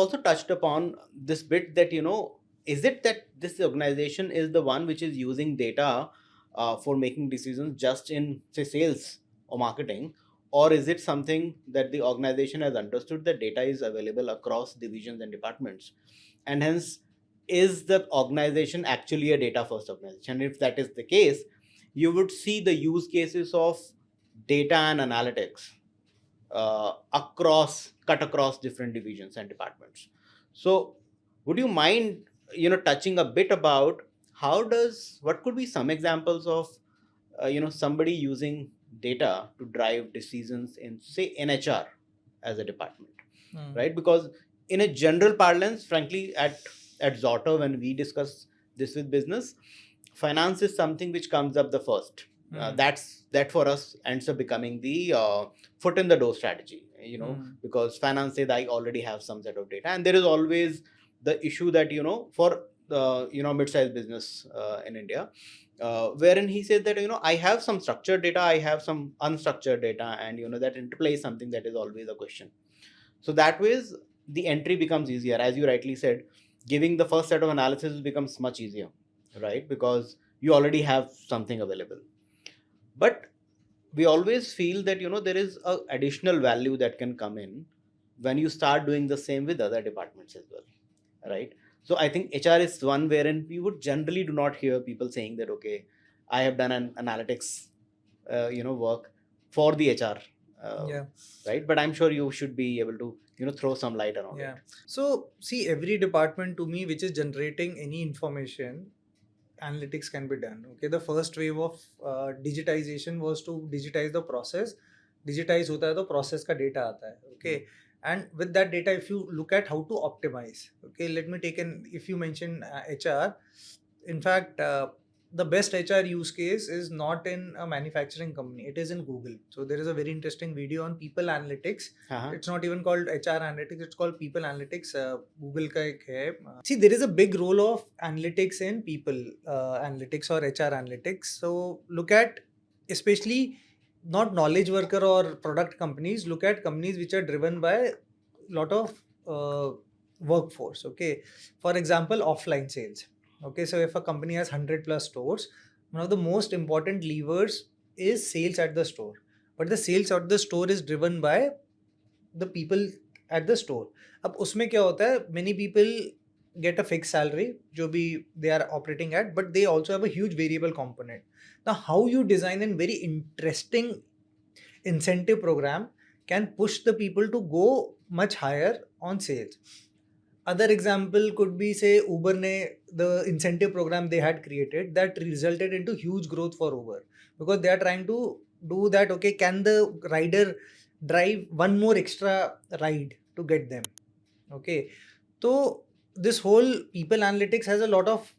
also touched upon this bit that, is it that this organization is the one which is using data for making decisions just in, say, sales or marketing, or is it something that the organization has understood that data is available across divisions and departments, and hence is the organization actually a data first organization? If that is the case, you would see the use cases of data and analytics cut across different divisions and departments. So would you mind, touching a bit about what could be some examples of somebody using data to drive decisions in, say, in HR as a department, right? Because in a general parlance, frankly, at Zotter, when we discuss this with business, finance is something which comes up the first. That for us ends up becoming the foot in the door strategy, because finance says I already have some set of data, and there is always the issue that, for the mid-sized business in India, wherein he said that, I have some structured data, I have some unstructured data, and that interplay is something that is always a question. So that ways the entry becomes easier, as you rightly said. Giving the first set of analysis becomes much easier, right? Because you already have something available. But we always feel that, there is a additional value that can come in when you start doing the same with other departments as well, right? So I think HR is one wherein we would generally do not hear people saying that, okay, I have done an analytics work for the HR, Yeah. right? But I'm sure you should be able to throw some light around Yeah. it. So see, every department to me which is generating any information, analytics can be done. Okay. The first wave of digitization was to digitize the process. Digitize होता है तो process का data आता है. Okay. And with that data, if you look at how to optimize, okay, let me take if you mention HR, in fact, the best HR use case is not in a manufacturing company, it is in Google. So there is a very interesting video on people analytics. Uh-huh. It's not even called HR analytics, it's called people analytics. Google का एक है. See, there is a big role of analytics in people analytics or HR analytics. So look at, especially not knowledge worker or product companies, look at companies which are driven by lot of workforce. Okay, for example, offline sales. Okay, so if a company has 100 plus stores, one of the most important levers is sales at the store. But the sales at the store is driven by the people at the store. अब उसमें क्या होता है, many people get a fixed salary जो भी they are operating at, but they also have a huge variable component. Now how you design a very interesting incentive program can push the people to go much higher on sales. Other example could be, say, Uber the incentive program they had created that resulted into huge growth for Uber, because they are trying to do that. Okay, can the rider drive one more extra ride to get them? Okay, so this whole people analytics has a lot of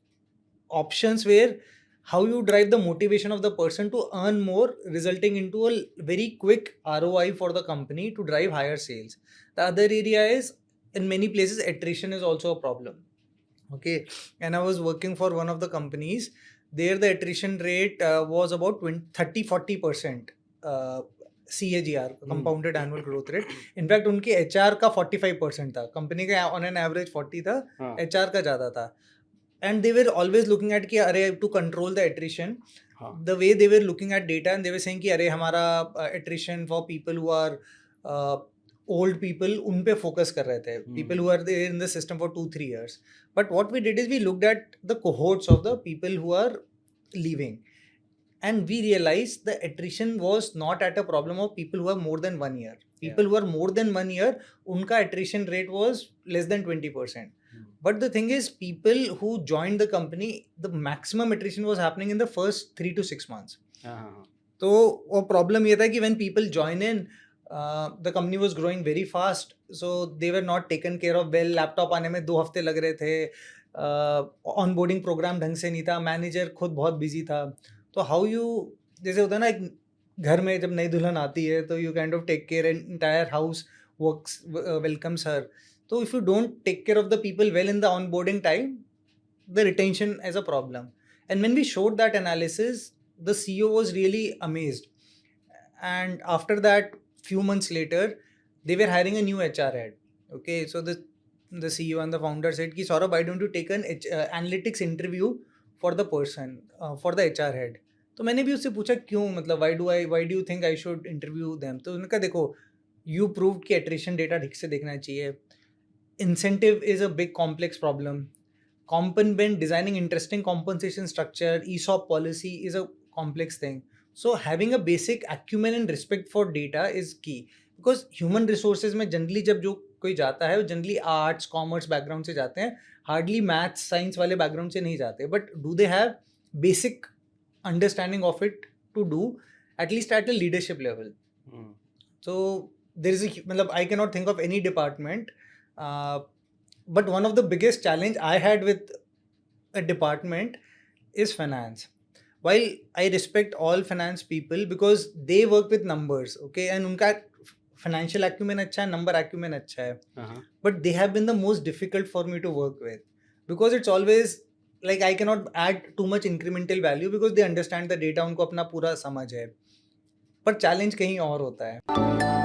options where how you drive the motivation of the person to earn more, resulting into a very quick ROI for the company to drive higher sales. The other area is, in many places, attrition is also a problem. Okay, and I was working for one of the companies. There the attrition rate was about 30-40% CAGR, compounded annual growth rate. In fact उनकी HR का 45% था, company का on an average 40 था, HR का ज़्यादा था. And they were always looking at कि अरे to control the attrition, the way they were looking at data, and they were saying कि अरे हमारा attrition for people who are old people उन पे focus कर रहे थे, people who are there in the system for 2-3 years. But what we did is we looked at the cohorts of the people who are leaving, and we realized the attrition was not at a problem of people who are more than 1 year. People who are more than 1 year, unka attrition rate was less than 20%. But the thing is, people who joined the company, the maximum attrition was happening in the first 3 to 6 months. तो वो problem ये था कि when people join in, the company was growing very fast, so they were not taken care of well. Laptop आने में 2 हफ्ते लग रहे थे, onboarding program ढंग से नहीं था, manager खुद बहुत busy था. तो how you, जैसे होता है ना, एक घर में जब नई दुल्हन आती है तो you kind of take care, entire house works, welcomes her. So if you don't take care of the people well in the onboarding time, the retention is a problem. And when we showed that analysis, the CEO was really amazed. And after that, few months later, they were hiring a new HR head. Okay, so the the CEO and the founder said कि Saurabh, why don't you take an analytics interview for the person, for the HR head. तो मैंने भी उससे पूछा क्यों, मतलब why do you think I should interview them? तो उन्होंने कहा देखो, you proved कि attrition data ठीक से देखना चाहिए, incentive is a big complex problem, designing interesting compensation structure, ESOP policy is a complex thing. So having a basic acumen and respect for data is key, because human resources में generally जब जो कोई जाता है वो generally arts commerce background से जाते हैं, हार्डली मैथ्स साइंस वाले बैकग्राउंड से नहीं जाते, but do they have basic understanding of it to do at least at a leadership level. So there is a मतलब I cannot think of any department, but one of the biggest challenge I had with a department is finance. While I respect all finance people because they work with numbers, okay, and उनका financial acumen अच्छा है, number acumen अच्छा है, but they have been the most difficult for me to work with, because it's always like I cannot add too much incremental value because they understand the data, उनको अपना पूरा समझ है, पर challenge कहीं और होता है.